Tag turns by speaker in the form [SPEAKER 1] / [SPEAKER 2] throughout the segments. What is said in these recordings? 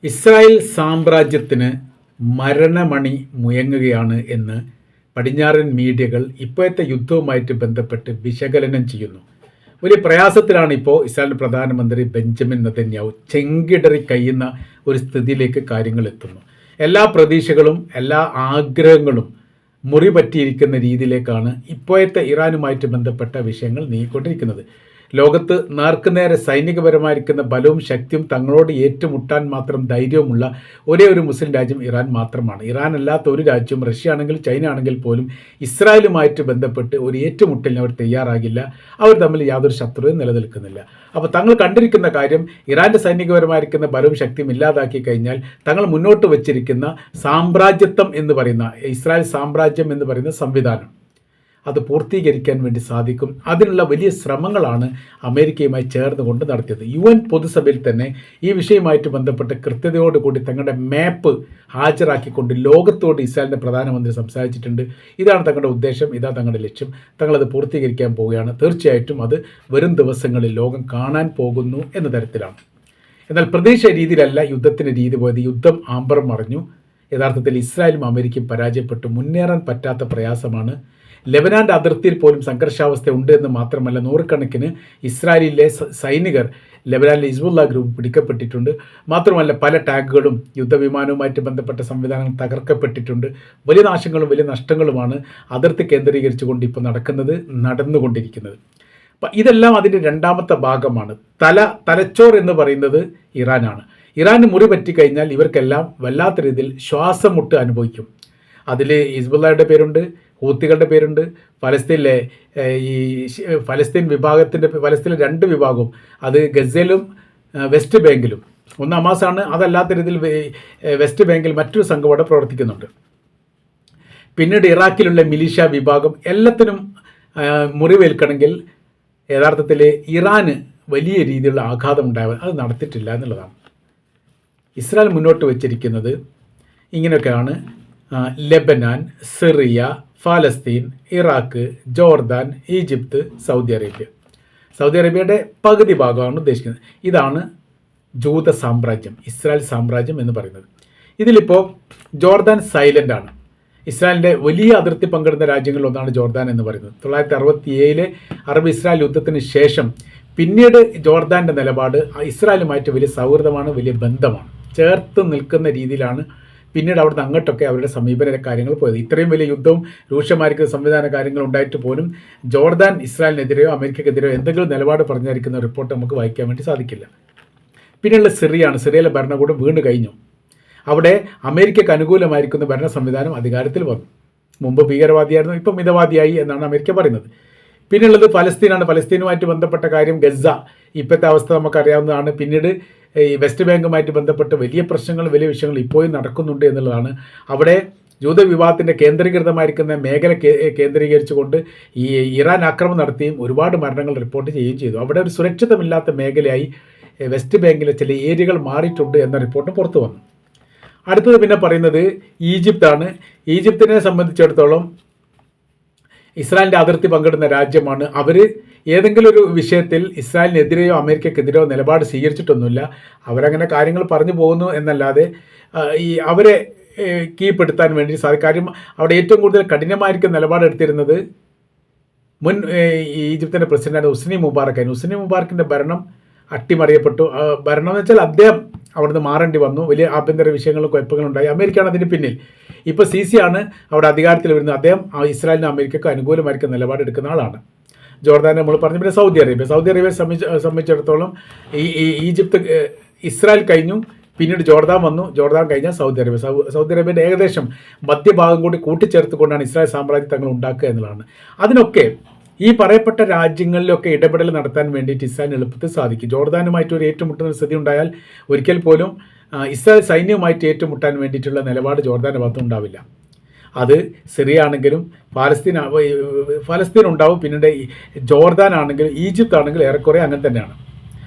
[SPEAKER 1] Israel സാമ്രാജ്യത്തിന് മരണമണി മുഴങ്ങുകയാണ് എന്ന് പടിഞ്ഞാറൻ മീഡിയകൾ ഇപ്പോഴത്തെ യുദ്ധവുമായിട്ട് ബന്ധപ്പെട്ട് വിശകലനം ചെയ്യുന്നു. വലിയ പ്രയാസത്തിലാണ് ഇപ്പോൾ ഇസ്രായേൽ പ്രധാനമന്ത്രി ബെഞ്ചമിൻ നെതന്യാഹു ചെങ്കിടറി കഴിയുന്ന ഒരു സ്ഥിതിയിലേക്ക് കാര്യങ്ങൾ എത്തുന്നു. എല്ലാ പ്രതീക്ഷകളും എല്ലാ ആഗ്രഹങ്ങളും മുറിപറ്റിയിരിക്കുന്ന രീതിയിലേക്കാണ് ഇപ്പോഴത്തെ ഇറാനുമായിട്ട് ബന്ധപ്പെട്ട വിഷയങ്ങൾ നീങ്ങിക്കൊണ്ടിരിക്കുന്നത്. ലോകത്ത് നേർക്കുനേരെ സൈനികപരമായിരിക്കുന്ന ബലവും ശക്തിയും തങ്ങളോട് ഏറ്റുമുട്ടാൻ മാത്രം ധൈര്യവുമുള്ള ഒരേ ഒരു മുസ്ലിം രാജ്യം ഇറാൻ മാത്രമാണ്. ഇറാൻ അല്ലാത്ത ഒരു രാജ്യവും, റഷ്യ ആണെങ്കിൽ ചൈന ആണെങ്കിൽ പോലും ഇസ്രായേലുമായിട്ട് ബന്ധപ്പെട്ട് ഒരു ഏറ്റുമുട്ടലിന് അവർ തയ്യാറാകില്ല. അവർ തമ്മിൽ യാതൊരു ശത്രുതയും നിലനിൽക്കുന്നില്ല. അപ്പോൾ തങ്ങൾ കണ്ടിരിക്കുന്ന കാര്യം, ഇറാൻ്റെ സൈനികപരമായിരിക്കുന്ന ബലവും ശക്തിയും ഇല്ലാതാക്കി കഴിഞ്ഞാൽ തങ്ങൾ മുന്നോട്ട് വച്ചിരിക്കുന്ന സാമ്രാജ്യത്വം എന്ന് പറയുന്ന ഇസ്രായേൽ സാമ്രാജ്യം എന്ന് പറയുന്ന സംവിധാനം അത് പൂർത്തീകരിക്കാൻ വേണ്ടി സാധിക്കും. അതിനുള്ള വലിയ ശ്രമങ്ങളാണ് അമേരിക്കയുമായി ചേർന്നുകൊണ്ട് നടത്തിയത്. UN പൊതുസഭയിൽ തന്നെ ഈ വിഷയവുമായിട്ട് ബന്ധപ്പെട്ട് കൃത്യതയോടുകൂടി തങ്ങളുടെ മാപ്പ് ഹാജരാക്കിക്കൊണ്ട് ലോകത്തോട് ഇസ്രായേലിൻ്റെ പ്രധാനമന്ത്രി സംസാരിച്ചിട്ടുണ്ട്. ഇതാണ് തങ്ങളുടെ ഉദ്ദേശം, ഇതാണ് തങ്ങളുടെ ലക്ഷ്യം, തങ്ങളത് പൂർത്തീകരിക്കാൻ പോവുകയാണ്. തീർച്ചയായിട്ടും അത് വരും ദിവസങ്ങളിൽ ലോകം കാണാൻ പോകുന്നു എന്ന തരത്തിലാണ്. എന്നാൽ പ്രതീക്ഷ രീതിയിലല്ല യുദ്ധത്തിൻ്റെ രീതി പോയത്. യുദ്ധം ആമ്പർ മറിഞ്ഞു. യഥാർത്ഥത്തിൽ ഇസ്രായേലും അമേരിക്കയും പരാജയപ്പെട്ടു. മുന്നേറാൻ പറ്റാത്ത പ്രയാസമാണ്. ലെബനാൻ്റെ അതിർത്തിയിൽ പോലും സംഘർഷാവസ്ഥ ഉണ്ട് എന്ന് മാത്രമല്ല, നൂറുകണക്കിന് ഇസ്രായേലിലെ സൈനികർ ലെബനാനിലെ ഹിസ്ബുള്ള ഗ്രൂപ്പ് പിടിക്കപ്പെട്ടിട്ടുണ്ട്. മാത്രമല്ല പല ടാങ്കുകളും യുദ്ധവിമാനവുമായിട്ട് ബന്ധപ്പെട്ട സംവിധാനങ്ങൾ തകർക്കപ്പെട്ടിട്ടുണ്ട്. വലിയ നാശങ്ങളും വലിയ നഷ്ടങ്ങളുമാണ് അതിർത്തി കേന്ദ്രീകരിച്ചുകൊണ്ട് ഇപ്പോൾ നടന്നുകൊണ്ടിരിക്കുന്നത്. അപ്പം ഇതെല്ലാം അതിൻ്റെ രണ്ടാമത്തെ ഭാഗമാണ്. തലച്ചോർ എന്ന് പറയുന്നത് ഇറാനാണ്. ഇറാന് മുറി പറ്റിക്കഴിഞ്ഞാൽ ഇവർക്കെല്ലാം വല്ലാത്ത രീതിയിൽ ശ്വാസം മുട്ട് അനുഭവിക്കും. അതിൽ ഹിസ്ബുള്ളയുടെ പേരുണ്ട്, ഹൂത്തികളുടെ പേരുണ്ട്, ഫലസ്തീനിലെ ഈ ഫലസ്തീൻ ഫലസ്തീനിലെ രണ്ട് വിഭാഗവും, അത് ഗസയിലും വെസ്റ്റ് ബാങ്കിലും. ഒന്ന് ഹമാസാണ്. അതല്ലാത്ത രീതിയിൽ വെസ്റ്റ് ബാങ്കിൽ മറ്റൊരു സംഘം അവിടെ പ്രവർത്തിക്കുന്നുണ്ട്. പിന്നീട് ഇറാഖിലുള്ള മിലിഷ്യ വിഭാഗം. എല്ലാത്തിനും മുറിവേൽക്കണമെങ്കിൽ യഥാർത്ഥത്തിൽ ഇറാന് വലിയ രീതിയിലുള്ള ആഘാതം ഉണ്ടാവാൻ അത് നടത്തിയിട്ടില്ല എന്നുള്ളതാണ്. ഇസ്രായേൽ മുന്നോട്ട് വച്ചിരിക്കുന്നത് ഇങ്ങനെയൊക്കെയാണ്: ലെബനാൻ, സിറിയ, ഫലസ്തീൻ, Iraq, Jordan, Egypt, Saudi Arabia. Saudi അറേബ്യയുടെ പകുതി ഭാഗമാണ് ഉദ്ദേശിക്കുന്നത്. ഇതാണ് ജൂത സാമ്രാജ്യം, ഇസ്രായേൽ സാമ്രാജ്യം എന്ന് പറയുന്നത്. ഇതിലിപ്പോൾ ജോർദാൻ സൈലൻ്റ് ആണ്. ഇസ്രായേലിൻ്റെ വലിയ അതിർത്തി പങ്കിടുന്ന രാജ്യങ്ങളിലൊന്നാണ് ജോർദാൻ എന്ന് പറയുന്നത്. 1967 അറബ് ഇസ്രായേൽ യുദ്ധത്തിന് ശേഷം പിന്നീട് ജോർദാൻ്റെ നിലപാട് ഇസ്രായേലുമായിട്ട് വലിയ സൗഹൃദമാണ്, വലിയ ബന്ധമാണ്, ചേർത്ത് നിൽക്കുന്ന രീതിയിലാണ് പിന്നീട് അവിടുന്ന് അങ്ങോട്ടൊക്കെ അവരുടെ സമീപന കാര്യങ്ങൾ പോയത്. ഇത്രയും വലിയ യുദ്ധവും രൂക്ഷമായിരിക്കുന്ന സംവിധാന കാര്യങ്ങൾ ഉണ്ടായിട്ട് പോലും ജോർദാൻ ഇസ്രായേലിനെതിരെയോ അമേരിക്കക്കെതിരെയോ എന്തെങ്കിലും നിലപാട് പറഞ്ഞിരിക്കുന്ന റിപ്പോർട്ട് നമുക്ക് വായിക്കാൻ വേണ്ടി സാധിക്കില്ല. പിന്നെയുള്ള സിറിയയാണ്. സിറിയയിലെ ഭരണകൂടം വീണ് കഴിഞ്ഞു. അവിടെ അമേരിക്കയ്ക്ക് അനുകൂലമായിരിക്കുന്ന ഭരണ സംവിധാനം അധികാരത്തിൽ വന്നു. മുമ്പ് ഭീകരവാദിയായിരുന്നു, ഇപ്പം മിതവാദിയായി എന്നാണ് അമേരിക്ക പറയുന്നത്. പിന്നെയുള്ളത് ഫലസ്തീനാണ്. ഫലസ്തീനുമായിട്ട് ബന്ധപ്പെട്ട കാര്യം ഗസ, ഇപ്പോഴത്തെ അവസ്ഥ നമുക്കറിയാവുന്നതാണ്. പിന്നീട് ഈ വെസ്റ്റ് ബാങ്കുമായിട്ട് ബന്ധപ്പെട്ട് വലിയ പ്രശ്നങ്ങൾ, വലിയ വിഷയങ്ങൾ ഇപ്പോഴും നടക്കുന്നുണ്ട് എന്നുള്ളതാണ്. അവിടെ ജൂത വിഭാഗത്തിൻ്റെ കേന്ദ്രീകൃതമായിരിക്കുന്ന മേഖല കേന്ദ്രീകരിച്ചുകൊണ്ട് ഈ ഇറാൻ ആക്രമണം നടത്തിയും ഒരുപാട് മരണങ്ങൾ റിപ്പോർട്ട് ചെയ്യുകയും ചെയ്തു. അവിടെ ഒരു സുരക്ഷിതമില്ലാത്ത മേഖലയായി വെസ്റ്റ് ബാങ്കിലെ ചില ഏരിയകൾ മാറിയിട്ടുണ്ട് എന്ന റിപ്പോർട്ട് പുറത്തു വന്നു. അടുത്തത് പിന്നെ പറയുന്നത് ഈജിപ്താണ്. ഈജിപ്തിനെ സംബന്ധിച്ചിടത്തോളം ഇസ്രായേലിൻ്റെ അതിർത്തി പങ്കിടുന്ന രാജ്യമാണ്. അവർ ഏതെങ്കിലും ഒരു വിഷയത്തിൽ ഇസ്രായേലിനെതിരെയോ അമേരിക്കക്കെതിരെയോ നിലപാട് സ്വീകരിച്ചിട്ടൊന്നുമില്ല. അവരങ്ങനെ കാര്യങ്ങൾ പറഞ്ഞു പോകുന്നു എന്നല്ലാതെ അവരെ കീഴ്പ്പെടുത്താൻ വേണ്ടി കാര്യം അവിടെ ഏറ്റവും കൂടുതൽ കഠിനമായിരിക്കും നിലപാടെടുത്തിരുന്നത് മുൻ ഈജിപ്തിൻ്റെ പ്രസിഡന്റാണ് ഹുസ്നി മുബാറക്കായിരുന്നു. ഹുസ്നി മുബാറക്കിൻ്റെ ഭരണം അട്ടിമറിയപ്പെട്ടു. ഭരണം എന്ന് വെച്ചാൽ അദ്ദേഹം അവിടുന്ന് മാറേണ്ടി വന്നു. വലിയ ആഭ്യന്തര വിഷയങ്ങളും കുഴപ്പങ്ങളുണ്ടായി. അമേരിക്കയാണ് അതിന് പിന്നിൽ. ഇപ്പോൾ സിസി ആണ് അവിടെ അധികാരത്തിൽ വരുന്നത്. അദ്ദേഹം ഇസ്രായേലിനും അമേരിക്കയ്ക്ക് അനുകൂലമായിരിക്കും നിലപാടെടുക്കുന്ന ആളാണ്. ജോർദാൻ നമ്മൾ പറഞ്ഞു. പിന്നെ സൗദി അറേബ്യയെ സംബന്ധിച്ചിടത്തോളം ഈജിപ്ത്, ഇസ്രായേൽ കഴിഞ്ഞു, പിന്നീട് ജോർദാൻ വന്നു, ജോർദാൻ കഴിഞ്ഞാൽ സൗദി അറേബ്യയുടെ ഏകദേശം മധ്യഭാഗം കൂടി കൂട്ടിച്ചേർത്തുകൊണ്ടാണ് ഇസ്രായേൽ സാമ്രാജ്യം തങ്ങൾ ഉണ്ടാക്കുക എന്നുള്ളതാണ്. അതിനൊക്കെ ഈ പറയപ്പെട്ട രാജ്യങ്ങളിലൊക്കെ ഇടപെടൽ നടത്താൻ വേണ്ടിയിട്ട് ഇസ്രായേലിന് എളുപ്പത്തിൽ സാധിക്കും. ജോർദാനുമായിട്ട് ഒരു ഏറ്റുമുട്ടുന്ന സ്ഥിതി ഉണ്ടായാൽ ഒരിക്കൽ പോലും ഇസ്രായേൽ സൈന്യവുമായിട്ട് ഏറ്റുമുട്ടാൻ വേണ്ടിയിട്ടുള്ള നിലപാട് ജോർദാൻ്റെ ഭാഗത്തും ഉണ്ടാവില്ല. അത് സിറിയ ആണെങ്കിലും ഫലസ്തീൻ ഉണ്ടാവും. പിന്നീട് ജോർദാൻ ആണെങ്കിലും ഈജിപ്ത് ആണെങ്കിലും ഏറെക്കുറെ അങ്ങനെ തന്നെയാണ്.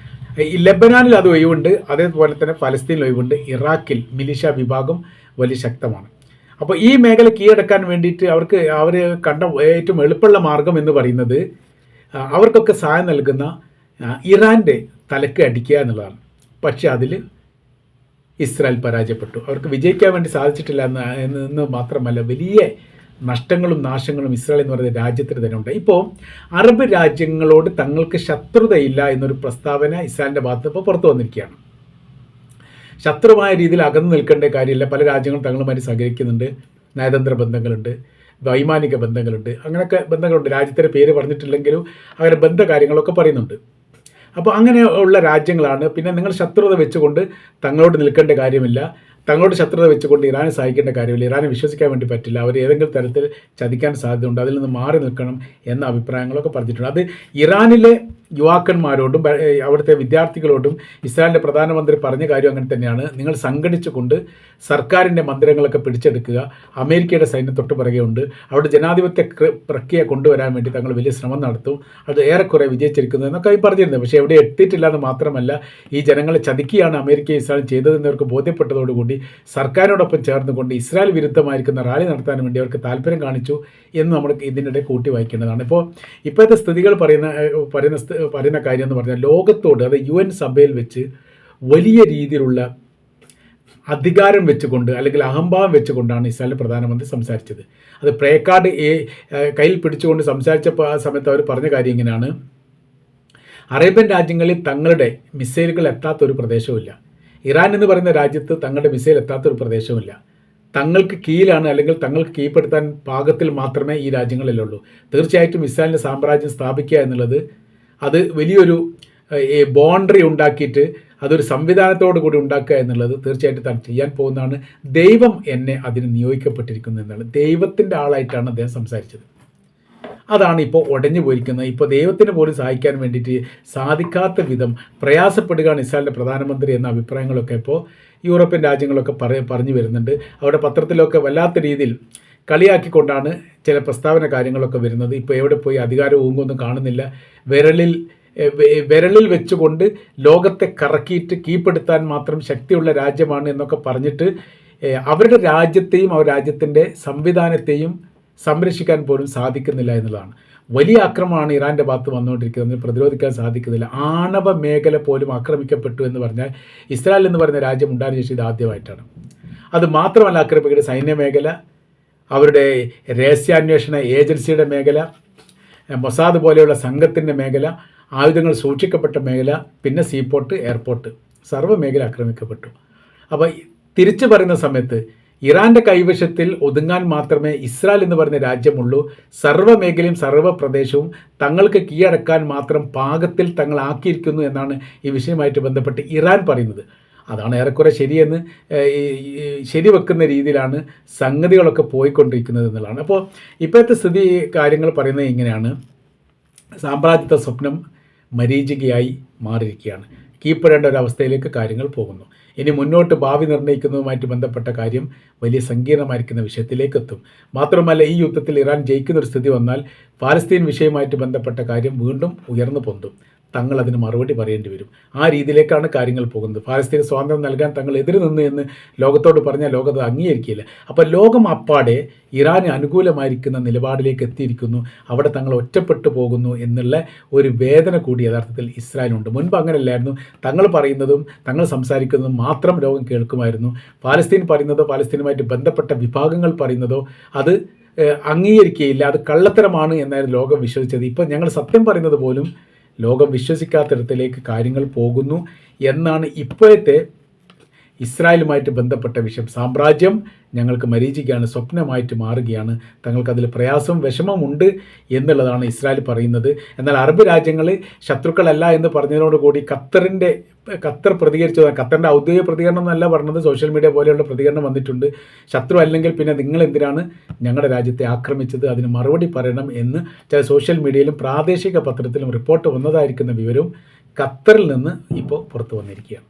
[SPEAKER 1] ഈ ലെബനാനിൽ അത് ഒഴിവുണ്ട്, അതേപോലെ തന്നെ ഫലസ്തീനിൽ ഒഴിവുണ്ട്. ഇറാഖിൽ മിലിഷ്യ വിഭാഗം വലിയ ശക്തമാണ്. അപ്പോൾ ഈ മേഖല കീഴടക്കാൻ വേണ്ടിയിട്ട് അവർ കണ്ട ഏറ്റവും എളുപ്പമുള്ള മാർഗം എന്ന് പറയുന്നത് അവർക്കൊക്കെ സഹായം നൽകുന്ന ഇറാൻ്റെ തലക്ക് അടിക്കുക എന്നുള്ളതാണ്. പക്ഷേ അതിൽ ഇസ്രായേൽ പരാജയപ്പെട്ടു. അവർക്ക് വിജയിക്കാൻ വേണ്ടി സാധിച്ചിട്ടില്ല എന്ന് മാത്രമല്ല, വലിയ നഷ്ടങ്ങളും നാശങ്ങളും ഇസ്രായേൽ എന്ന് പറയുന്ന രാജ്യത്തിന് തന്നെ ഉണ്ട്. ഇപ്പോൾ അറബ് രാജ്യങ്ങളോട് തങ്ങൾക്ക് ശത്രുതയില്ല എന്നൊരു പ്രസ്താവന ഇസ്രായേലിൻ്റെ ഭാഗത്ത് ഇപ്പോൾ പുറത്തു വന്നിരിക്കുകയാണ്. ശത്രുമായ രീതിയിൽ അകന്നു നിൽക്കേണ്ട കാര്യമില്ല. പല രാജ്യങ്ങളും തങ്ങളുമായി സഹകരിക്കുന്നുണ്ട്, നയതന്ത്ര ബന്ധങ്ങളുണ്ട്, വൈമാനിക ബന്ധങ്ങളുണ്ട്, അങ്ങനെയൊക്കെ ബന്ധങ്ങളുണ്ട്. രാജ്യത്തിൻ്റെ പേര് പറഞ്ഞിട്ടില്ലെങ്കിലും അങ്ങനെ ബന്ധകാര്യങ്ങളൊക്കെ പറയുന്നുണ്ട്. അപ്പോൾ അങ്ങനെ ഉള്ള രാജ്യങ്ങളാണ്. പിന്നെ നിങ്ങൾ ശത്രുത വെച്ചുകൊണ്ട് തങ്ങളോട് നിൽക്കേണ്ട കാര്യമില്ല, തങ്ങളോട് ശത്രുത വെച്ചുകൊണ്ട് ഇറാനെ സഹായിക്കേണ്ട കാര്യമില്ല, ഇറാനെ വിശ്വസിക്കാൻ വേണ്ടി പറ്റില്ല, അവർ ഏതെങ്കിലും തരത്തിൽ ചതിക്കാൻ സാധ്യതയുണ്ട്, അതിൽ നിന്ന് മാറി നിൽക്കണം എന്ന അഭിപ്രായങ്ങളൊക്കെ പറഞ്ഞിട്ടുണ്ട്. അത് ഇറാനിലെ യുവാക്കന്മാരോടും അവിടുത്തെ വിദ്യാർത്ഥികളോടും ഇസ്രായേലിൻ്റെ പ്രധാനമന്ത്രി പറഞ്ഞ കാര്യം അങ്ങനെ തന്നെയാണ്. നിങ്ങൾ സംഘടിച്ചുകൊണ്ട് സർക്കാരിൻ്റെ മന്ദിരങ്ങളൊക്കെ പിടിച്ചെടുക്കുക, അമേരിക്കയുടെ സൈന്യം തൊട്ട് പിറകെയുണ്ട്, അവിടെ ജനാധിപത്യ പ്രക്രിയ കൊണ്ടുവരാൻ വേണ്ടി തങ്ങൾ വലിയ ശ്രമം നടത്തും, അത് ഏറെക്കുറെ വിജയിച്ചിരിക്കുന്നു എന്നൊക്കെ പറഞ്ഞിരുന്നത്. പക്ഷേ എവിടെ എത്തിയിട്ടില്ല എന്ന് മാത്രമല്ല, ഈ ജനങ്ങളെ ചതിക്കുകയാണ് അമേരിക്ക ഇസ്രായേൽ ചെയ്തതെന്നവർക്ക് ബോധ്യപ്പെട്ടതോടുകൂടി സർക്കാരിനോടൊപ്പം ചേർന്നുകൊണ്ട് ഇസ്രായേൽ വിരുദ്ധമായിരിക്കുന്ന റാലി നടത്താൻ വേണ്ടി അവർക്ക് താല്പര്യം കാണിച്ചു എന്ന് നമ്മൾ ഇതിനിടെ കൂട്ടി വായിക്കേണ്ടതാണ്. ഇപ്പോഴത്തെ സ്ഥിതികൾ പറയുന്ന കാര്യം എന്ന് പറഞ്ഞാൽ, ലോകത്തോട്, അത് UN സഭയിൽ വെച്ച് വലിയ രീതിയിലുള്ള അധികാരം വെച്ചുകൊണ്ട് അല്ലെങ്കിൽ അഹംഭാവം വെച്ചുകൊണ്ടാണ് ഇസ്രായേൽ പ്രധാനമന്ത്രി സംസാരിച്ചത്. അത് പ്രേ കാർഡ് കയ്യിൽ പിടിച്ചുകൊണ്ട് സംസാരിച്ചപ്പോൾ ആ സമയത്ത് അവർ പറഞ്ഞ കാര്യം ഇങ്ങനെയാണ്: അറേബ്യൻ രാജ്യങ്ങളിൽ തങ്ങളുടെ മിസൈലുകൾ എത്താത്തൊരു പ്രദേശവുമില്ല, ഇറാൻ എന്ന് പറയുന്ന രാജ്യത്ത് തങ്ങളുടെ മിസൈൽ എത്താത്തൊരു പ്രദേശവുമില്ല, തങ്ങൾക്ക് കീഴിലാണ് അല്ലെങ്കിൽ തങ്ങൾക്ക് കീഴ്പ്പെടുത്താൻ പാകത്തിൽ മാത്രമേ ഈ രാജ്യങ്ങളിലുള്ളൂ. തീർച്ചയായിട്ടും ഇസ്രായേലിൻ്റെ സാമ്രാജ്യം സ്ഥാപിക്കുക എന്നുള്ളത് അത് വലിയൊരു ബൗണ്ടറി ഉണ്ടാക്കിയിട്ട് അതൊരു സംവിധാനത്തോടു കൂടി ഉണ്ടാക്കുക എന്നുള്ളത് തീർച്ചയായിട്ടും താൻ ചെയ്യാൻ പോകുന്നതാണ്. ദൈവം എന്നെ അതിന് നിയോഗിക്കപ്പെട്ടിരിക്കുന്നു എന്നാണ്. ദൈവത്തിൻ്റെ ആളായിട്ടാണ് അദ്ദേഹം സംസാരിച്ചത്. അതാണ് ഇപ്പോൾ ഉടഞ്ഞു പോയിരിക്കുന്നത്. ഇപ്പോൾ ദൈവത്തിന് പോലും സഹായിക്കാൻ വേണ്ടിയിട്ട് സാധിക്കാത്ത വിധം പ്രയാസപ്പെടുകയാണ് ഇസ്രായേലിൻ്റെ പ്രധാനമന്ത്രി എന്ന അഭിപ്രായങ്ങളൊക്കെ ഇപ്പോൾ യൂറോപ്യൻ രാജ്യങ്ങളൊക്കെ പറഞ്ഞു വരുന്നുണ്ട്. അവിടെ പത്രത്തിലൊക്കെ വല്ലാത്ത രീതിയിൽ കളിയാക്കിക്കൊണ്ടാണ് ചില പ്രസ്താവന കാര്യങ്ങളൊക്കെ വരുന്നത്. ഇപ്പോൾ എവിടെ പോയി അധികാരം ഊങ്ങൊന്നും കാണുന്നില്ല, വിരലിൽ വെച്ചുകൊണ്ട് ലോകത്തെ കറക്കിയിട്ട് കീഴ്പ്പെടുത്താൻ മാത്രം ശക്തിയുള്ള രാജ്യമാണ് എന്നൊക്കെ പറഞ്ഞിട്ട് അവരുടെ രാജ്യത്തെയും അവർ രാജ്യത്തിൻ്റെ സംവിധാനത്തെയും സംരക്ഷിക്കാൻ പോലും സാധിക്കുന്നില്ല എന്നുള്ളതാണ്. വലിയ ആക്രമണമാണ് ഇറാൻ്റെ ഭാഗത്ത് വന്നുകൊണ്ടിരിക്കുന്നത്, പ്രതിരോധിക്കാൻ സാധിക്കുന്നില്ല. ആണവ മേഖല പോലും ആക്രമിക്കപ്പെട്ടു എന്ന് പറഞ്ഞാൽ ഇസ്രായേൽ എന്ന് പറയുന്ന രാജ്യം ഉണ്ടാകാൻ ശേഷി ഇത് ആദ്യമായിട്ടാണ്. അത് മാത്രമല്ല, ആക്രമിക്കുന്ന സൈന്യ മേഖല, അവരുടെ രഹസ്യാന്വേഷണ ഏജൻസിയുടെ മേഖല, മൊസാദ് പോലെയുള്ള സംഘത്തിൻ്റെ മേഖല, ആയുധങ്ങൾ സൂക്ഷിക്കപ്പെട്ട മേഖല, പിന്നെ സീപോർട്ട്, എയർപോർട്ട്, സർവ്വ മേഖല ആക്രമിക്കപ്പെട്ടു. അപ്പോൾ തിരിച്ചു പറയുന്ന സമയത്ത് ഇറാൻ്റെ കൈവശത്തിൽ ഒതുങ്ങാൻ മാത്രമേ ഇസ്രായേൽ എന്ന് പറയുന്ന രാജ്യമുള്ളൂ. സർവ്വ മേഖലയും സർവ്വ പ്രദേശവും തങ്ങൾക്ക് കീഴടക്കാൻ മാത്രം പാകത്തിൽ തങ്ങളാക്കിയിരിക്കുന്നു എന്നാണ് ഈ വിഷയമായിട്ട് ബന്ധപ്പെട്ട് ഇറാൻ പറയുന്നത്. അതാണ് ഏറെക്കുറെ ശരിയെന്ന് ശരിവെക്കുന്ന രീതിയിലാണ് സംഗതികളൊക്കെ പോയിക്കൊണ്ടിരിക്കുന്നത് എന്നുള്ളതാണ്. അപ്പോൾ ഇപ്പോഴത്തെ സ്ഥിതി കാര്യങ്ങൾ പറയുന്നത് ഇങ്ങനെയാണ്: സാമ്രാജ്യത്വ സ്വപ്നം മരീചികയായി മാറിയിരിക്കുകയാണ്. കീഴ്പ്പെടേണ്ട ഒരവസ്ഥയിലേക്ക് കാര്യങ്ങൾ പോകുന്നു. ഇനി മുന്നോട്ട് ഭാവി നിർണ്ണയിക്കുന്നതുമായിട്ട് ബന്ധപ്പെട്ട കാര്യം വലിയ സങ്കീർണമായിരിക്കുന്ന വിഷയത്തിലേക്ക് എത്തും. മാത്രമല്ല, ഈ യുദ്ധത്തിൽ ഇറാൻ ജയിക്കുന്നൊരു സ്ഥിതി വന്നാൽ പാലസ്തീൻ വിഷയവുമായിട്ട് ബന്ധപ്പെട്ട കാര്യം വീണ്ടും ഉയർന്നു പൊന്തും. തങ്ങൾ അതിന് മറുപടി പറയേണ്ടി വരും. ആ രീതിയിലേക്കാണ് കാര്യങ്ങൾ പോകുന്നത്. പാലസ്തീന് സ്വാതന്ത്ര്യം നൽകാൻ തങ്ങൾ എതിര് നിന്ന് എന്ന് ലോകത്തോട് പറഞ്ഞാൽ ലോകത്ത് അംഗീകരിക്കില്ല. അപ്പോൾ ലോകം അപ്പാടെ ഇറാന് അനുകൂലമായിരിക്കുന്ന നിലപാടിലേക്ക് എത്തിയിരിക്കുന്നു. അവിടെ തങ്ങൾ ഒറ്റപ്പെട്ടു പോകുന്നു എന്നുള്ള ഒരു വേദന കൂടി യഥാർത്ഥത്തിൽ ഇസ്രായേലുണ്ട്. മുൻപ് അങ്ങനെയല്ലായിരുന്നു. തങ്ങൾ പറയുന്നതും തങ്ങൾ സംസാരിക്കുന്നതും മാത്രം ലോകം കേൾക്കുമായിരുന്നു. പാലസ്തീൻ പറയുന്നതോ പാലസ്തീനുമായിട്ട് ബന്ധപ്പെട്ട വിഭാഗങ്ങൾ പറയുന്നതോ അത് അംഗീകരിക്കുകയില്ല. അത് കള്ളത്തരമാണ് എന്നായിരുന്നു ലോകം വിശ്വസിച്ചത്. ഇപ്പോൾ ഞങ്ങൾ സത്യം പറയുന്നത് പോലും ലോകം വിശ്വസിക്കാത്തിടത്തിലേക്ക് കാര്യങ്ങൾ പോകുന്നു എന്നാണ് ഇപ്പോഴത്തെ ഇസ്രായേലുമായിട്ട് ബന്ധപ്പെട്ട വിഷയം. സാമ്രാജ്യം ഞങ്ങൾക്ക് മരീചികയാണ്, സ്വപ്നമായിട്ട് മാറുകയാണ്, തങ്ങൾക്കതിൽ പ്രയാസവും വിഷമമുണ്ട് എന്നുള്ളതാണ് ഇസ്രായേൽ പറയുന്നത്. എന്നാൽ അറബ് രാജ്യങ്ങൾ ശത്രുക്കളല്ല എന്ന് പറഞ്ഞതിനോടുകൂടി ഖത്തർ പ്രതികരിച്ചത്, ഖത്തറിൻ്റെ ഔദ്യോഗിക പ്രതികരണം എന്നല്ല പറഞ്ഞത്, സോഷ്യൽ മീഡിയ പോലെയുള്ള പ്രതികരണം വന്നിട്ടുണ്ട്. ശത്രു അല്ലെങ്കിൽ പിന്നെ നിങ്ങൾ എന്തിനാണ് ഞങ്ങളുടെ രാജ്യത്തെ ആക്രമിച്ചത്, അതിന് മറുപടി പറയണം എന്ന് ചില സോഷ്യൽ മീഡിയയിലും പ്രാദേശിക പത്രത്തിലും റിപ്പോർട്ട് വന്നതായിരിക്കുന്ന വിവരവും ഖത്തറിൽ നിന്ന് ഇപ്പോൾ പുറത്തു വന്നിരിക്കുകയാണ്.